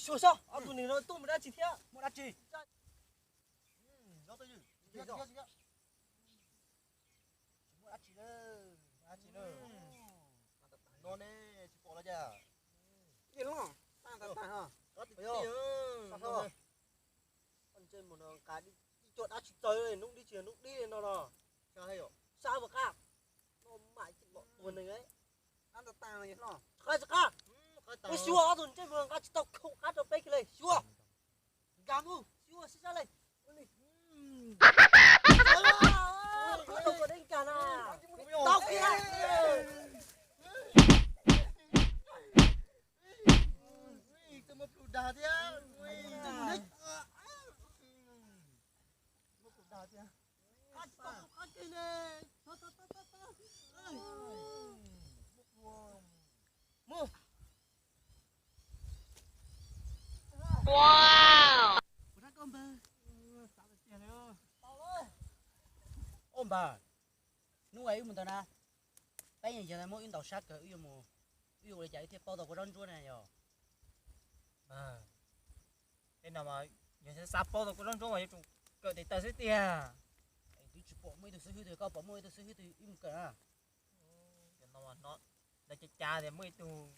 xua sao ở tụi này nó tụi mình đã chỉ thế một đắt chi nó tôi gì gì đó một đắt chi đó nó nè chỉ bỏ ra chả gì đúng không ta ta ha có thì sao sao con trên một cái đi chỗ đã chỉ tới rồi lúc đi chiều lúc đi nó nó sao hay rồi sao mà khác nó mãi chỉ bỏ tuần này ấy ăn ta ta như thế nào cái gì khác cái xua tuần trên vườn cái tao không khác được đây cái này xua gam u xua xí ra đây tao có đến cả nào tao kia tôi một củ đào thế một củ đào thế cắt cái này mua Wow. ra con bơ sao được tiền nữa ôm bà lúc ấy mình tao na bây giờ là mỗi in tàu sát cỡ yêu để chạy thì bao tàu có đón chúa này rồi thế nào mà giờ sẽ sắp bao tôi cũng trong mà chúng cỡ để ta sẽ tiền thì chỉ bỏ mấy từ xưa thì có bỏ mấy từ xưa thì im cả giờ nào mà nó đã cha thì mới từ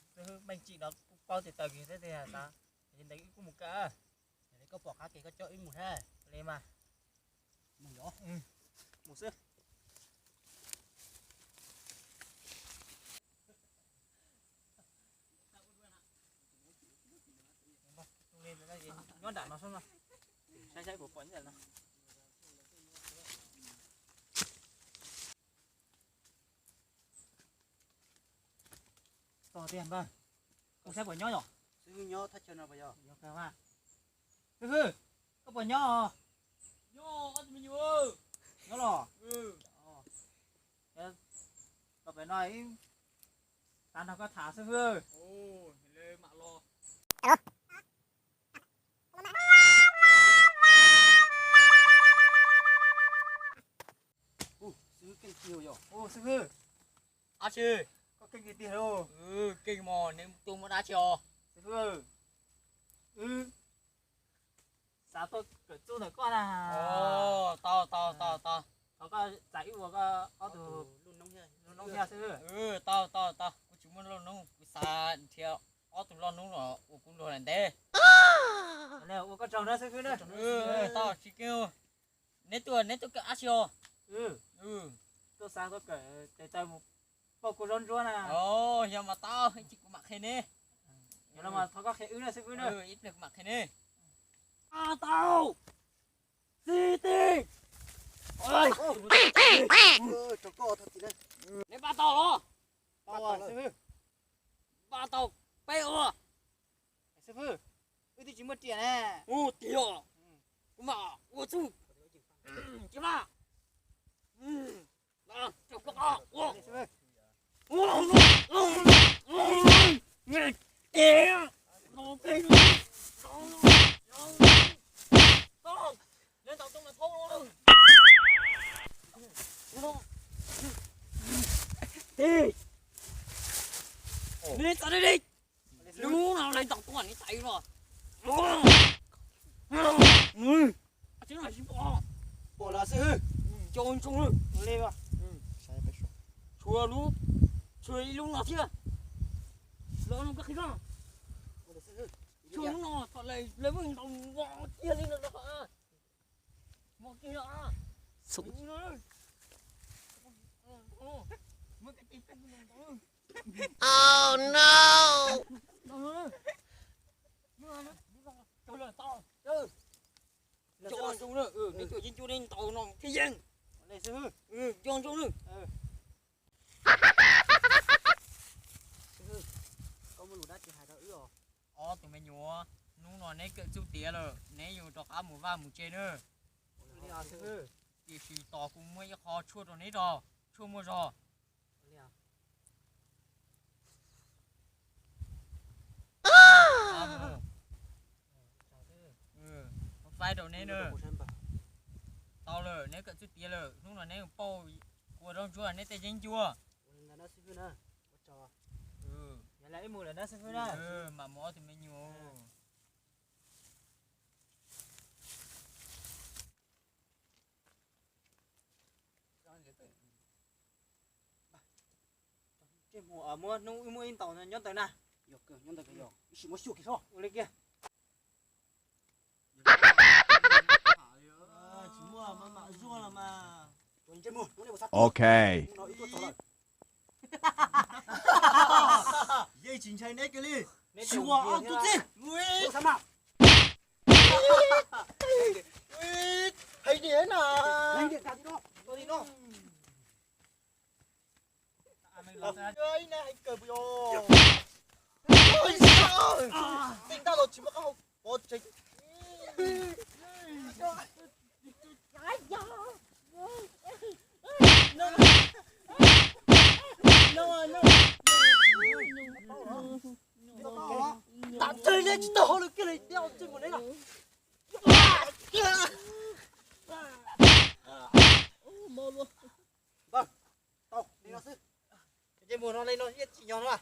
bên chị nó bao thì tờ gì thế thì ta nhìn thấy cũng một cả để có bỏ khác thì có cho im một ha lên mà một nhỏ một xưa lên đây gì nó đạn nó xong rồi sai của quấn vậy nó to tiền ba con xe của nhỏ nhỏ xưa nhỏ thắt chân nào bây giờ nhỏ cả mà hư có của nhỏ nhỏ ăn mình nhiều nhỏ lò có phải nói tan nào có thả sơ hư lên mạng lò xưa cái chiều rồi sơ hư à chứ có kinh gì tiền đâu kinh mò nên tôi muốn đá chiều sơ hư sao tôi cởi chỗ này con à to nó có chạy của có từ luôn nông theo sơ to của chúng mình luôn nông của xa theo ở từ luôn nông rồi cũng luôn này đây này có trồng đó sơ hư nữa to chỉ kêu nếu tôi cởi á chiều tôi sang tôi cởi tay một bao cô rôn rôn à giờ mà to chỉ có mặc thế nè giờ mà thằng có thể ứ là sẽ ứ nữa ít được mặc thế nè tao gì đi ôi cho co thật gì đây nếu ba tao lo tao à sư ba tao bay ơ sư phụ tôi chỉ mất tiền nè tiền mà chú chứ mà cho có nghe tiền nó kinh lên tàu tung là thô luôn đi lên tàu đi lúc nào lên tàu tung là chạy rồi chứ là chỉ bỏ là sư cho anh chung luôn lên vào sai phải số chùa lúc chùa lúc nào chưa lỡ nó có khí không chùa lúc nào thật này lấy mình đồng võ chia lên được hả một kia nữa súng Oh no. cho anh chung nữa nếu chùa chính chùa nên tàu nó thế dân này sư cho anh chung nữa có một lũ đá chỉ hai đứa rồi tụi mình nhua nung nó nấy cỡ chút tía rồi nấy dùng cho cá một va một trên nữa thì tỏ cũng mới khó chua rồi nấy rồi chua mua rồi vai đầu nấy nữa tao rồi nấy cỡ chút tía rồi nung nó nấy bao của đông chua nấy tay dính chua nhà lấy mùi là nó sẽ phải đó mà mỏ thì mình nhiều Trên mùa ở mua nung mua in tàu nhân tới nè. Yok ke, nhân cái yok. Isi mo syuk iso. Lên kia. Chỉ mua mà rua là mà. Còn trên mua, nó đều sắp. Okay. Nó ít tuột rồi. Dây chính chạy nét cái đi. Chua ăn chút gì. Ui. Sao mà? Ui. Hay đi nè. Hay điện cả đi đó. Tôi đi đó. Ơi nè, hay cờ bùi ồ. Ôi sao? Tình ta rồi chỉ mất không. Có chính. Tạm chơi lên chứ tao được cái này đeo trên một đấy nào. Vâng, tao đi nó sư. Trên mùa nó lên nó giết chị nhỏ nó à?